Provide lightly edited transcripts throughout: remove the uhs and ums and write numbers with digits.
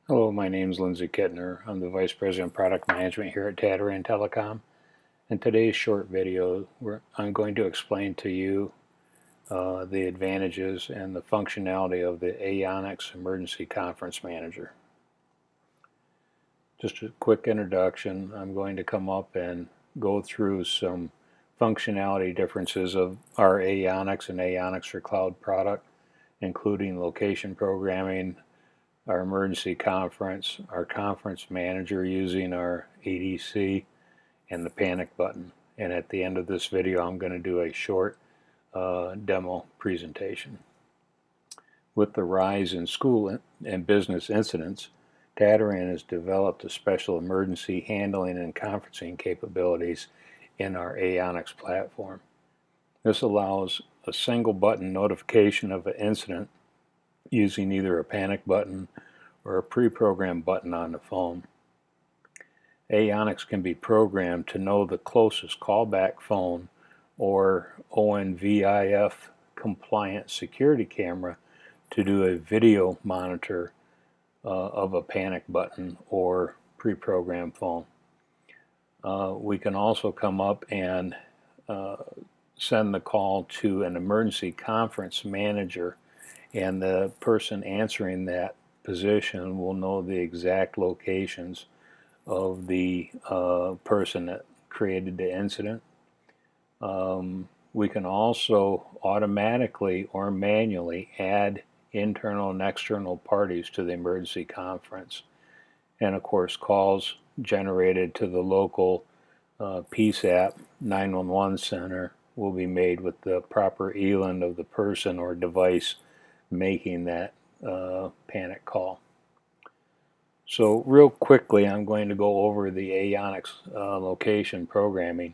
Hello, my name is Lindsay Kittner. I'm the Vice President of Product Management here at Tataran Telecom. In today's short video, I'm going to explain to you the advantages and the functionality of the Aeonix Emergency Conference Manager. Just a quick introduction. I'm going to come up and go through some functionality differences of our Aeonix and Aeonix4Cloud product, including location programming, our emergency conference, our conference manager using our ADC, and the panic button. And at the end of this video, I'm going to do a short demo presentation. With the rise in school and business incidents, Tataran has developed a special emergency handling and conferencing capabilities in our Aeonix platform. This allows a single button notification of an incident using either a panic button or a pre-programmed button on the phone. Aeonix can be programmed to know the closest callback phone or ONVIF compliant security camera to do a video monitor of a panic button or pre-programmed phone. We can also come up and send the call to an emergency conference manager, and the person answering that position will know the exact locations of the person that created the incident. We can also automatically or manually add internal and external parties to the emergency conference. And of course, calls generated to the local PSAP 911 center will be made with the proper ELIN of the person or device making that panic call. So real quickly, I'm going to go over the Aeonix location programming.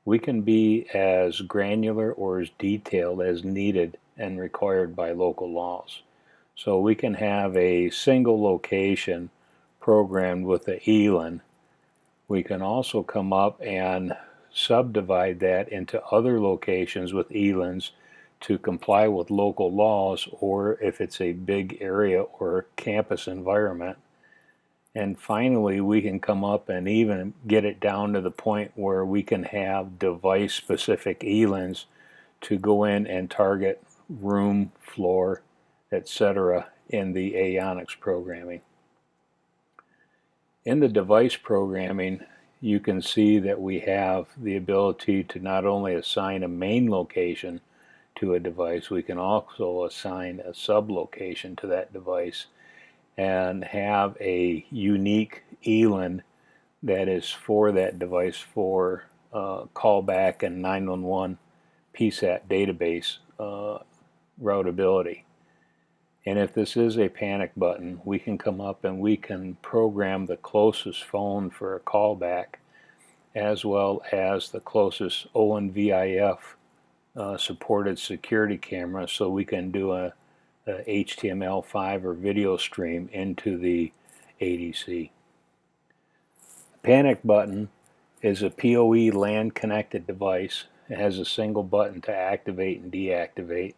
We can be as granular or as detailed as needed and required by local laws. So we can have a single location programmed with the ELIN. We can also come up and subdivide that into other locations with ELINs to comply with local laws, or if it's a big area or campus environment. And finally, we can come up and even get it down to the point where we can have device-specific ELINs to go in and target room, floor, etc. in the Aeonix programming. In the device programming, you can see that we have the ability to not only assign a main location to a device, we can also assign a sublocation to that device and have a unique ELIN that is for that device for callback and 911 PSAP database routability. And if this is a panic button, we can come up and we can program the closest phone for a callback as well as the closest ONVIF supported security camera, so we can do a HTML5 or video stream into the ADC. Panic button is a PoE LAN connected device. It has a single button to activate and deactivate.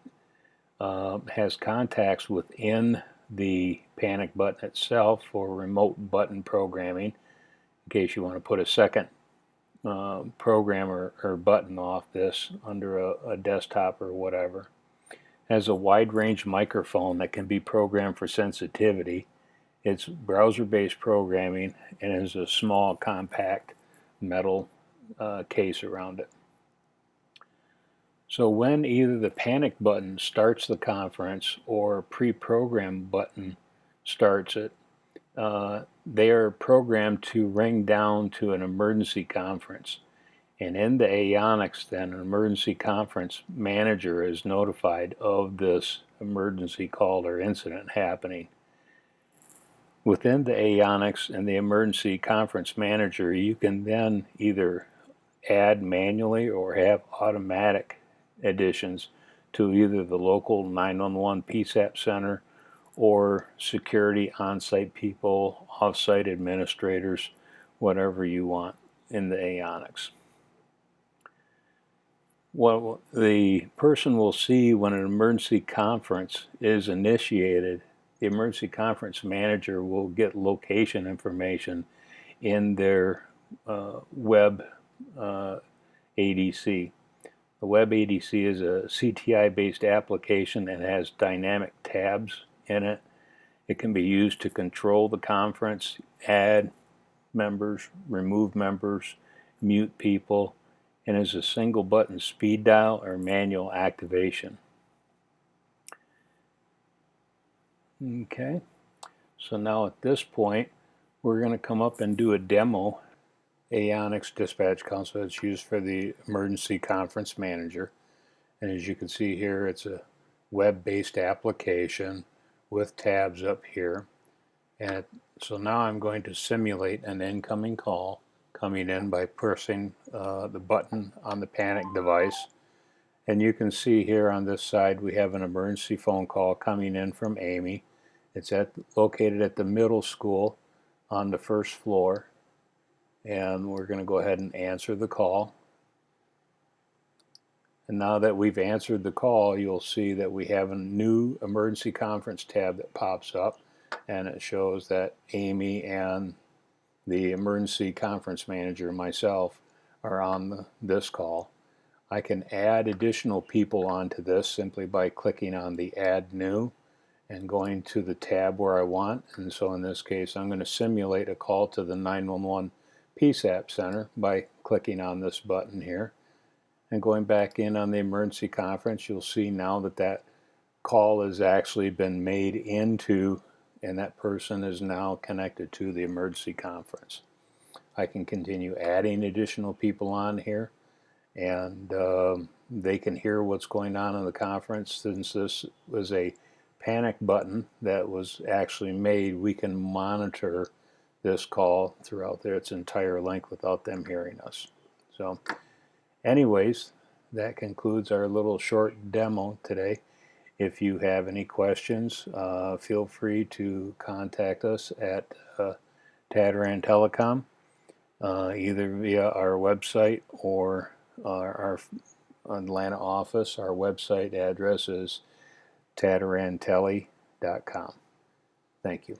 Has contacts within the panic button itself for remote button programming in case you want to put a second program or button off this under a desktop or whatever. Has a wide range microphone that can be programmed for sensitivity. It's browser-based programming and has a small compact metal case around it. So when either the panic button starts the conference or pre-programmed button starts it, they are programmed to ring down to an emergency conference. And in the Aeonix, then, an emergency conference manager is notified of this emergency call or incident happening. Within the Aeonix and the emergency conference manager, you can then either add manually or have automatic additions to either the local 911 PSAP center or security on-site people, off-site administrators, whatever you want in the Aeonix. What the person will see when an emergency conference is initiated the Emergency Conference Manager will get location information in their web ADC. The web ADC is a CTI-based application and has dynamic tabs in it. It can be used to control the conference, add members, remove members, mute people, and is a single button speed dial or manual activation. Okay, so now at this point we're going to come up and do a demo Aeonix Dispatch Console that's used for the Emergency Conference Manager. And as you can see here, it's a web-based application with tabs up here. And so now I'm going to simulate an incoming call coming in by pressing the button on the panic device. And you can see here on this side we have an emergency phone call coming in from Amy. It's located at the middle school on the first floor. And we're going to go ahead and answer the call. And now that we've answered the call, you'll see that we have a new emergency conference tab that pops up, and it shows that Amy and the emergency conference manager, myself, are on this call. I can add additional people onto this simply by clicking on the Add New and going to the tab where I want. And so in this case, I'm going to simulate a call to the 911 PSAP center by clicking on this button here. And going back in on the emergency conference, you'll see now that that call has actually been made into, and that person is now connected to the emergency conference. I can continue adding additional people on here, and they can hear what's going on in the conference. Since this was a panic button that was actually made, we can monitor this call throughout its entire length without them hearing us. So anyways, that concludes our little short demo today. If you have any questions, feel free to contact us at Tadaran Telecom, either via our website or our Atlanta office. Our website address is tadarantele.com. Thank you.